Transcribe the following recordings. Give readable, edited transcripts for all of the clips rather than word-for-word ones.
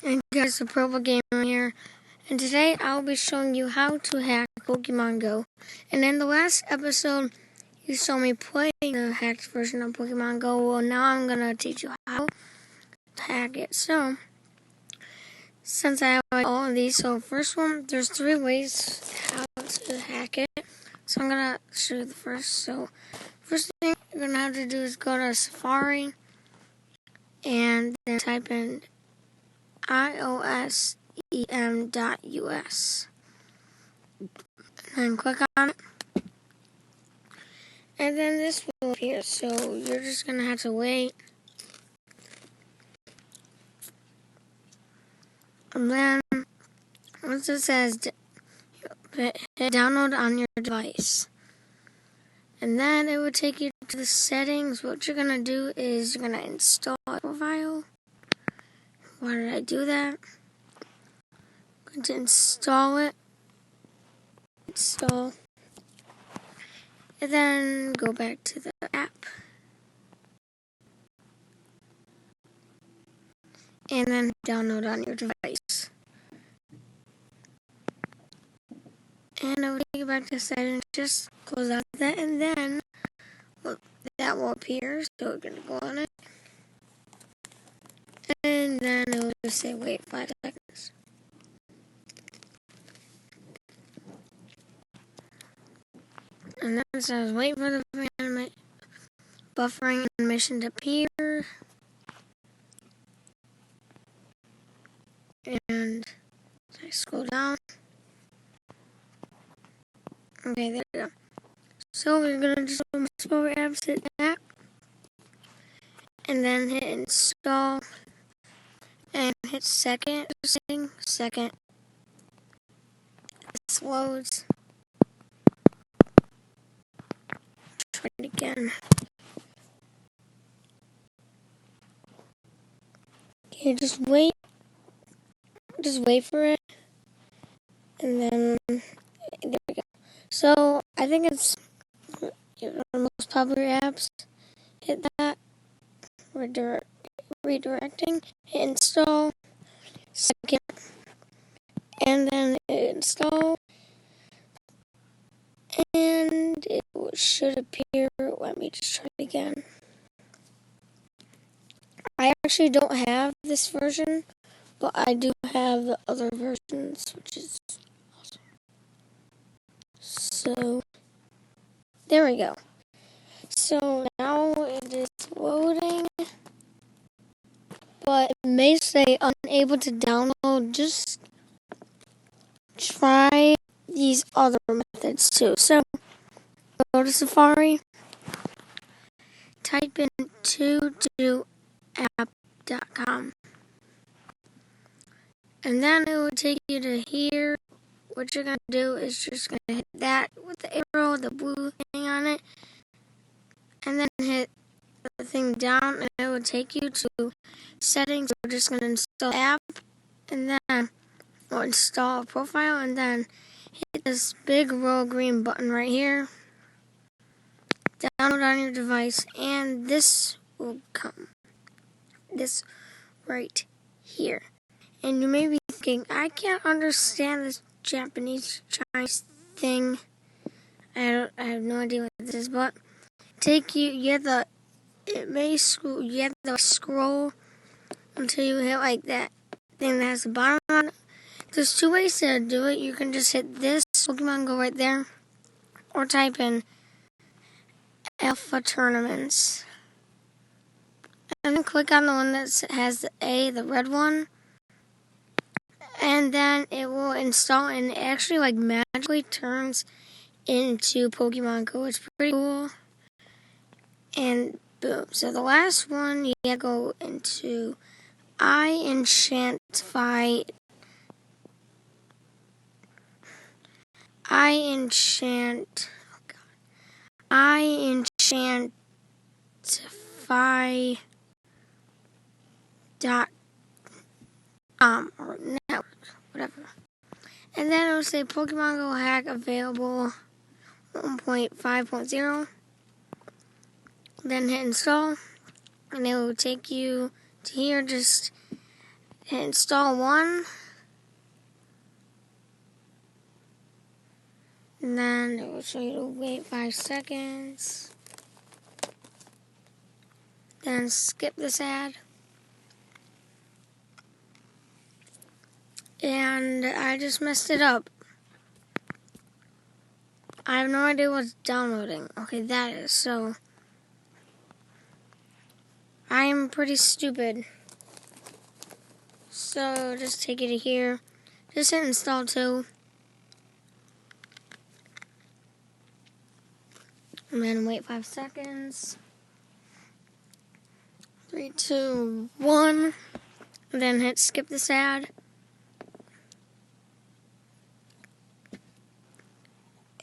And guys, the Purple Gamer here, and today I'll be showing you how to hack Pokemon Go. And in the last episode, you saw me playing the hacked version of Pokemon Go. Well, now I'm gonna teach you how to hack it. So, since I have all of these, so first one, there's 3 ways how to hack it. So I'm gonna show you the first. So, first thing you're gonna have to do is go to Safari and then type in iosem.us and click on it, and then this will appear. So you're just gonna have to wait, and then once it says hit download on your device, and then it will take you to the settings. What you're gonna do is you're gonna install a profile. Why did I do that? I'm going to install it. Install. And then go back to the app. And then download on your device. And it will take you back to settings. Just close out that, and then that will appear. So we're going to go on it. And then it will just say wait 5 seconds. And then it says wait for the buffering animation to appear. And I scroll down. Okay, there we go. So we're gonna just explore apps, hit that, and then hit install, and hit second. This loads. Try it again. Okay, just wait for it, and then there we go. So I think it's the most popular apps. Hit that, redirecting, hit install, second, and then install, and it should appear. Let me just try it again. I actually don't have this version, but I do have the other versions, which is awesome. So there we go. So now it is loading, but it may say unable to download. Just try these other methods too. So go to Safari, type in 2doapp.com, and then it will take you to here. What you're going to do is just going to hit that with the arrow, the blue thing on it, and then hit the thing down, and it will take you to settings. We're just going to install the app, and then we'll install a profile, and then hit this big roll green button right here. Download on your device, and this will come. This right here. And you may be thinking, I can't understand this Japanese Chinese thing. I have no idea what this is, but you have to scroll until you hit like that thing that has the bottom on it. There's 2 ways to do it. You can just hit this Pokemon Go right there, or type in Alpha Tournaments, and then click on the one that has the A, the red one, and then it will install, and it actually like magically turns into Pokemon Go. It's pretty cool. And boom. So the last one, you gotta go into iEnchant. Or network, whatever. And then it will say Pokemon Go hack available 1.5.0. Then hit install, and it will take you to here. Just Hit install 1. And then it will show you to wait 5 seconds. Then skip this ad. And I just messed it up. I have no idea what's downloading. Okay, that is. So, I am pretty stupid. So, just take it to here. Just hit install 2. And then wait 5 seconds. 3, 2, 1. And then hit skip this ad.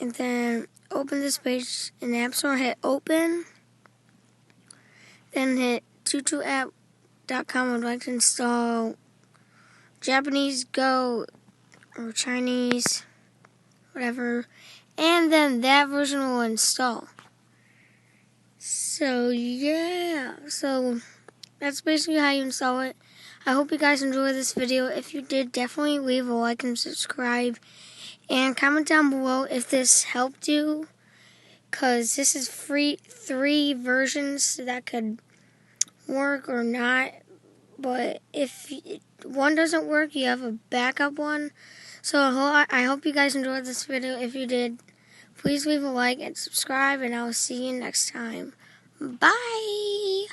And then open this page in the App Store. Hit open. Then hit tutuapp.com. I'd like to install Japanese Go or Chinese, whatever. And then that version will install. So, yeah. So, that's basically how you install it. I hope you guys enjoyed this video. If you did, definitely leave a like and subscribe. And comment down below if this helped you. Because this is free 3 versions that could work or not. But if one doesn't work, you have a backup one. So I hope you guys enjoyed this video. If you did, please leave a like and subscribe. And I will see you next time. Bye!